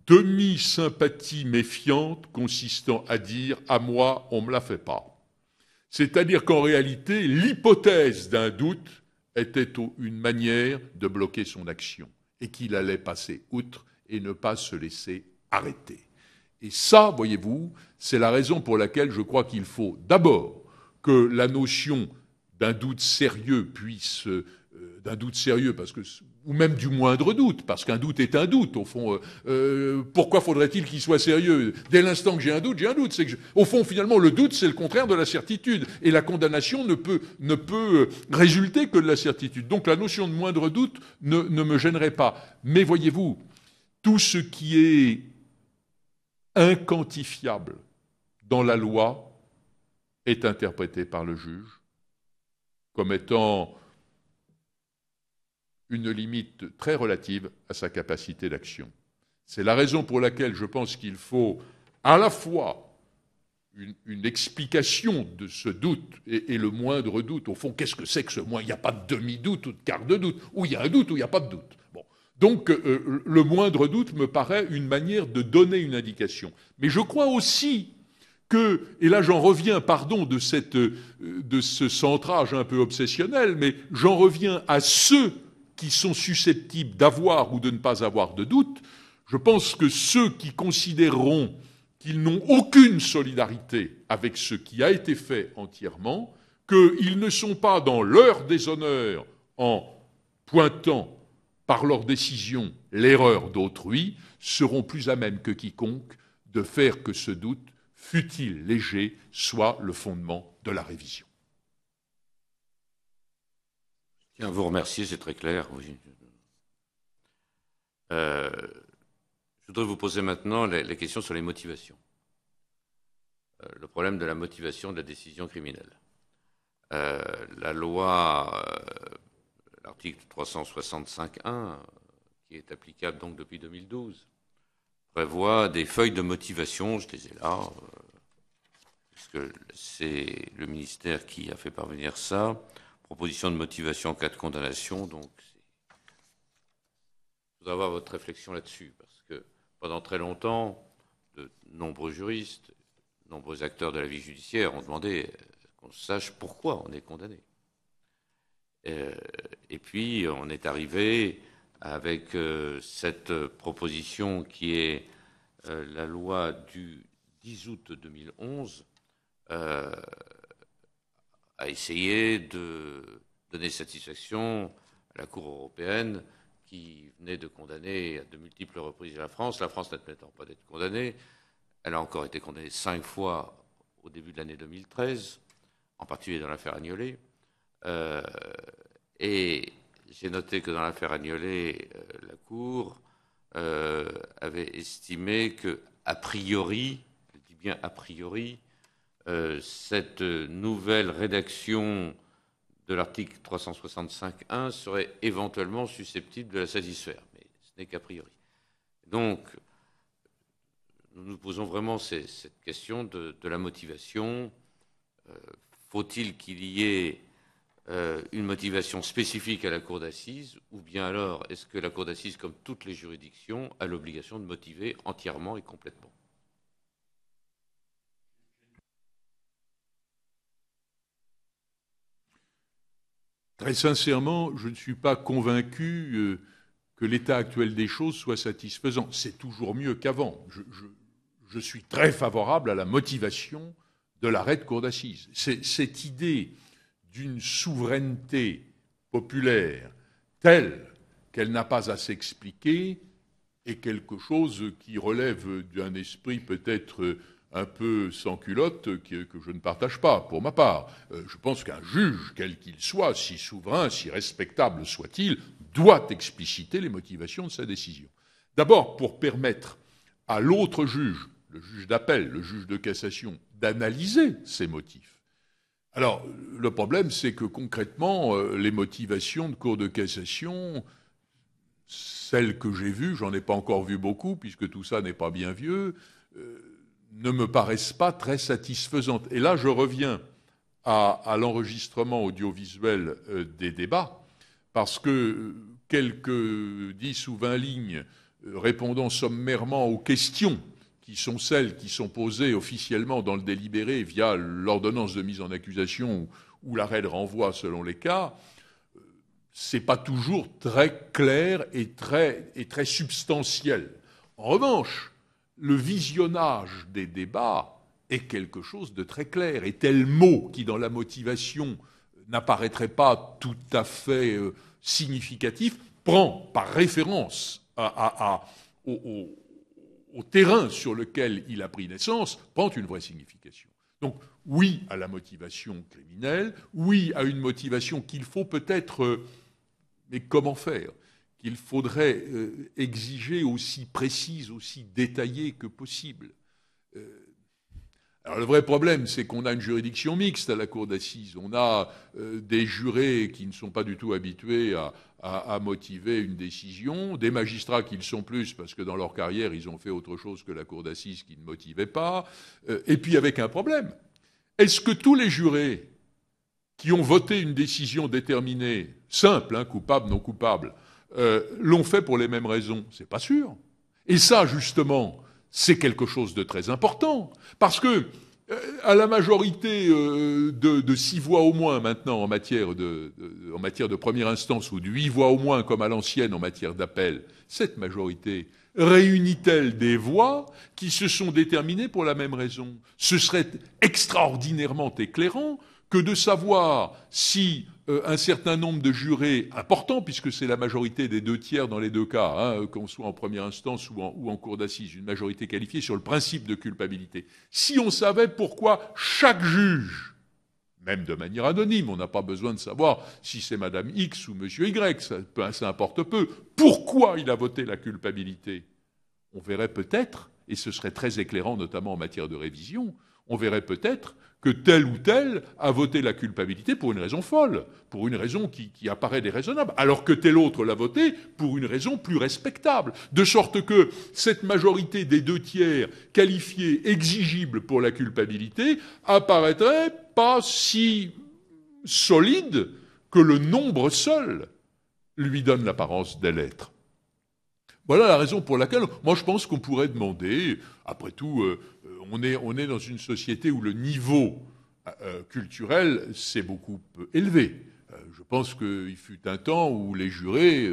demi-sympathie méfiante consistant à dire « à moi, on ne me la fait pas ». C'est-à-dire qu'en réalité, l'hypothèse d'un doute était une manière de bloquer son action et qu'il allait passer outre et ne pas se laisser arrêter. Et ça, voyez-vous, c'est la raison pour laquelle je crois qu'il faut d'abord que la notion d'un doute sérieux puisse, ou même du moindre doute, parce qu'un doute est un doute, au fond. Pourquoi faudrait-il qu'il soit sérieux ? Dès l'instant que j'ai un doute, j'ai un doute. Au fond, finalement, le doute, c'est le contraire de la certitude. Et la condamnation ne peut résulter que de la certitude. Donc la notion de moindre doute ne me gênerait pas. Mais voyez-vous, tout ce qui est inquantifiable dans la loi est interprété par le juge comme étant une limite très relative à sa capacité d'action. C'est la raison pour laquelle je pense qu'il faut à la fois une explication de ce doute et le moindre doute. Au fond, qu'est-ce que c'est que ce moindre ? Il n'y a pas de demi-doute ou de quart de doute, ou il y a un doute ou il n'y a pas de doute. Bon. Donc, le moindre doute me paraît une manière de donner une indication. Mais je crois aussi que, et là j'en reviens, pardon, de ce centrage un peu obsessionnel, mais j'en reviens à ceux qui sont susceptibles d'avoir ou de ne pas avoir de doute. Je pense que ceux qui considéreront qu'ils n'ont aucune solidarité avec ce qui a été fait entièrement, qu'ils ne sont pas dans leur déshonneur en pointant par leur décision l'erreur d'autrui, seront plus à même que quiconque de faire que ce doute, fût-il léger, soit le fondement de la révision. Je tiens à vous remercier, c'est très clair. Oui. Je voudrais vous poser maintenant les questions sur les motivations. Le problème de la motivation de la décision criminelle. La loi, l'article 365.1, qui est applicable donc depuis 2012, prévoit des feuilles de motivation, je les ai là, puisque c'est le ministère qui a fait parvenir ça, proposition de motivation en cas de condamnation, donc je voudrais avoir votre réflexion là-dessus, parce que pendant très longtemps, de nombreux juristes, nombreux acteurs de la vie judiciaire ont demandé qu'on sache pourquoi on est condamné. Et puis, on est arrivé avec cette proposition qui est la loi du 10 août 2011 à essayer de donner satisfaction à la Cour européenne qui venait de condamner à de multiples reprises la France n'admettant pas d'être condamnée. Elle a encore été condamnée 5 fois au début de l'année 2013, en particulier dans l'affaire Agnolet. Et j'ai noté que dans l'affaire Agnolet, la Cour avait estimé que, a priori, je dis bien a priori, cette nouvelle rédaction de l'article 365.1 serait éventuellement susceptible de la satisfaire, mais ce n'est qu'a priori. Donc, nous nous posons vraiment cette question de la motivation. Faut-il qu'il y ait une motivation spécifique à la Cour d'assises, ou bien alors est-ce que la Cour d'assises, comme toutes les juridictions, a l'obligation de motiver entièrement et complètement ? Très sincèrement, je ne suis pas convaincu que l'état actuel des choses soit satisfaisant. C'est toujours mieux qu'avant. Je suis très favorable à la motivation de l'arrêt de cour d'assises. Cette idée d'une souveraineté populaire telle qu'elle n'a pas à s'expliquer est quelque chose qui relève d'un esprit peut-être un peu sans culotte que je ne partage pas, pour ma part. Je pense qu'un juge, quel qu'il soit, si souverain, si respectable soit-il, doit expliciter les motivations de sa décision. D'abord, pour permettre à l'autre juge, le juge d'appel, le juge de cassation, d'analyser ses motifs. Alors, le problème, c'est que concrètement, les motivations de cour de cassation, celles que j'ai vues, j'en ai pas encore vu beaucoup, puisque tout ça n'est pas bien vieux, ne me paraissent pas très satisfaisantes. Et là, je reviens à l'enregistrement audiovisuel des débats, parce que quelques 10 ou 20 lignes répondant sommairement aux questions qui sont celles qui sont posées officiellement dans le délibéré via l'ordonnance de mise en accusation ou l'arrêt de renvoi selon les cas, c'est pas toujours très clair et très substantiel. En revanche, le visionnage des débats est quelque chose de très clair. Et tel mot qui, dans la motivation, n'apparaîtrait pas tout à fait significatif, prend par référence au terrain sur lequel il a pris naissance, prend une vraie signification. Donc, oui à la motivation criminelle, oui à une motivation qu'il faut peut-être... mais comment faire ? Qu'il faudrait exiger aussi précise, aussi détaillée que possible. Alors le vrai problème, c'est qu'on a une juridiction mixte à la cour d'assises. On a des jurés qui ne sont pas du tout habitués à motiver une décision, des magistrats qui le sont plus parce que dans leur carrière, ils ont fait autre chose que la cour d'assises qui ne motivait pas, et puis avec un problème. Est-ce que tous les jurés qui ont voté une décision déterminée, simple, coupable, non coupable, l'ont fait pour les mêmes raisons? C'est pas sûr. Et ça, justement, c'est quelque chose de très important, parce que à la majorité de 6 voix au moins maintenant en matière de première instance, ou de 8 voix au moins comme à l'ancienne en matière d'appel, cette majorité réunit-elle des voix qui se sont déterminées pour la même raison? Ce serait extraordinairement éclairant que de savoir si un certain nombre de jurés importants, puisque c'est la majorité des 2/3 dans les deux cas, qu'on soit en première instance ou en cour d'assises, une majorité qualifiée sur le principe de culpabilité, si on savait pourquoi chaque juge, même de manière anonyme, on n'a pas besoin de savoir si c'est Madame X ou Monsieur Y, ça importe peu, pourquoi il a voté la culpabilité, on verrait peut-être, et ce serait très éclairant notamment en matière de révision, on verrait peut-être que tel ou tel a voté la culpabilité pour une raison folle, pour une raison qui apparaît déraisonnable, alors que tel autre l'a voté pour une raison plus respectable. De sorte que cette majorité des 2/3 qualifiée, exigible pour la culpabilité, apparaîtrait pas si solide que le nombre seul lui donne l'apparence d'elle être. Voilà la raison pour laquelle, moi je pense qu'on pourrait demander, après tout, on est dans une société où le niveau culturel s'est beaucoup élevé. Je pense qu'il fut un temps où les jurés,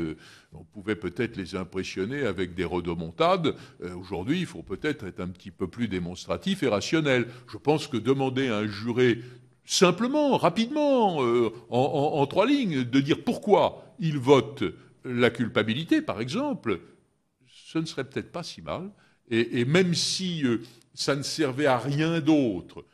on pouvait peut-être les impressionner avec des rodomontades. Aujourd'hui, il faut peut-être être un petit peu plus démonstratif et rationnel. Je pense que demander à un juré simplement, rapidement, en 3 lignes, de dire pourquoi il vote la culpabilité, par exemple, ce ne serait peut-être pas si mal. Et même si ça ne servait à rien d'autre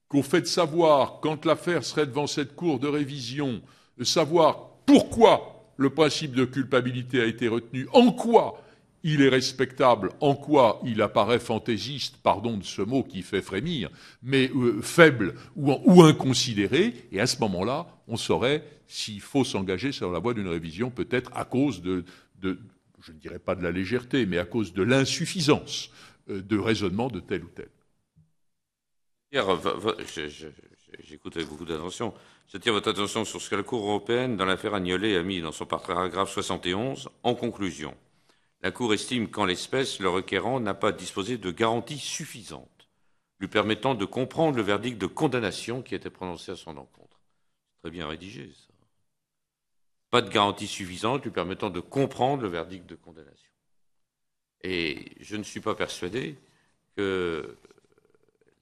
qu'au fait de savoir, quand l'affaire serait devant cette cour de révision, de savoir pourquoi le principe de culpabilité a été retenu, en quoi il est respectable, en quoi il apparaît fantaisiste, pardon de ce mot qui fait frémir, mais faible ou inconsidéré, et à ce moment-là, on saurait s'il faut s'engager sur la voie d'une révision, peut-être à cause de je ne dirais pas de la légèreté, mais à cause de l'insuffisance de raisonnement de tel ou tel. J'écoute avec beaucoup d'attention. J'attire votre attention sur ce que la Cour européenne, dans l'affaire Agnolet, a mis dans son paragraphe 71. En conclusion, la Cour estime qu'en l'espèce, le requérant n'a pas disposé de garanties suffisantes lui permettant de comprendre le verdict de condamnation qui était prononcé à son encontre. Très bien rédigé, ça. Pas de garantie suffisante lui permettant de comprendre le verdict de condamnation. Et je ne suis pas persuadé que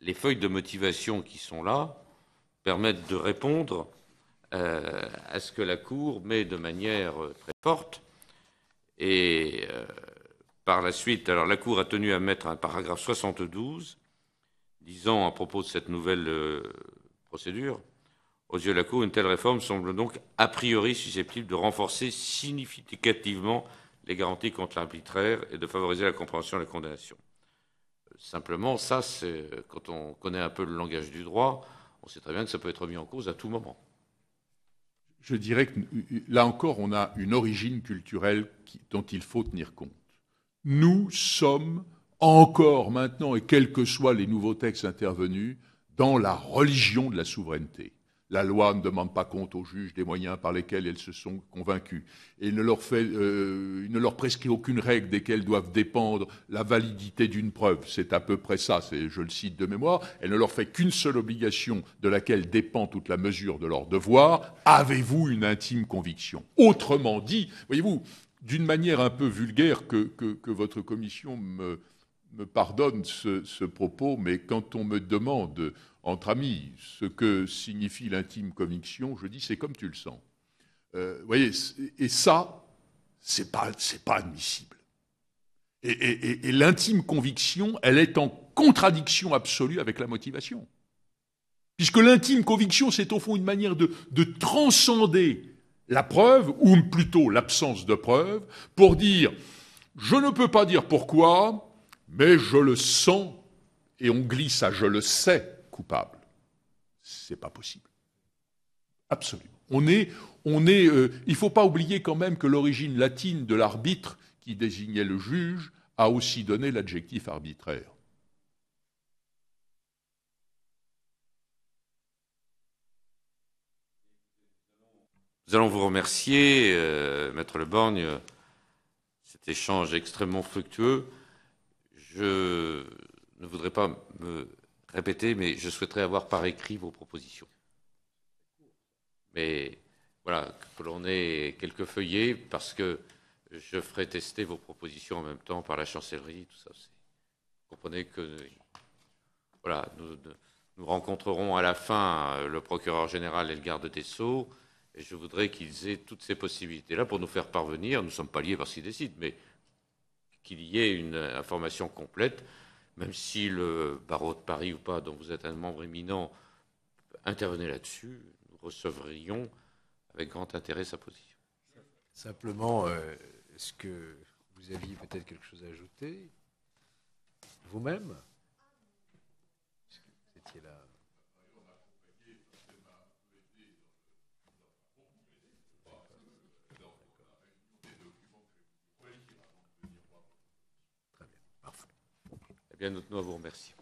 les feuilles de motivation qui sont là permettent de répondre à ce que la Cour met de manière très forte. Et par la suite, alors la Cour a tenu à mettre un paragraphe 72 disant à propos de cette nouvelle procédure: aux yeux de la Cour, une telle réforme semble donc a priori susceptible de renforcer significativement les garanties contre l'arbitraire et de favoriser la compréhension de la condamnation. Simplement, ça, quand on connaît un peu le langage du droit, on sait très bien que ça peut être mis en cause à tout moment. Je dirais que là encore, on a une origine culturelle dont il faut tenir compte. Nous sommes encore maintenant, et quels que soient les nouveaux textes intervenus, dans la religion de la souveraineté. La loi ne demande pas compte aux juges des moyens par lesquels elles se sont convaincues. Et il ne leur prescrit aucune règle desquelles doivent dépendre la validité d'une preuve. C'est à peu près ça, je le cite de mémoire. Elle ne leur fait qu'une seule obligation de laquelle dépend toute la mesure de leur devoir. Avez-vous une intime conviction? Autrement dit, voyez-vous, d'une manière un peu vulgaire que votre commission me pardonne ce propos, mais quand on me demande entre amis ce que signifie l'intime conviction, je dis c'est comme tu le sens. Voyez, et ça, c'est pas admissible. Et l'intime conviction, elle est en contradiction absolue avec la motivation. Puisque l'intime conviction, c'est au fond une manière de transcender la preuve, ou plutôt l'absence de preuve, pour dire je ne peux pas dire pourquoi, mais je le sens, et on glisse à je le sais coupable. C'est pas possible. Absolument. Il ne faut pas oublier quand même que l'origine latine de l'arbitre, qui désignait le juge, a aussi donné l'adjectif arbitraire. Nous allons vous remercier, Maître Le Borgne, cet échange extrêmement fructueux. Je ne voudrais pas me répéter, mais je souhaiterais avoir par écrit vos propositions. Mais voilà, que l'on ait quelques feuillets, parce que je ferai tester vos propositions en même temps par la chancellerie, tout ça. Vous comprenez que voilà, nous rencontrerons à la fin le procureur général et le garde des Sceaux, et je voudrais qu'ils aient toutes ces possibilités-là pour nous faire parvenir, nous ne sommes pas liés par ce qu'ils décident, mais qu'il y ait une information complète, même si le barreau de Paris ou pas, dont vous êtes un membre éminent, intervenait là-dessus, nous recevrions avec grand intérêt sa position. Simplement, est-ce que vous aviez peut-être quelque chose à ajouter vous-même? Vous étiez là. Très bien, parfait. Eh bien, nous tenons à vous remercier.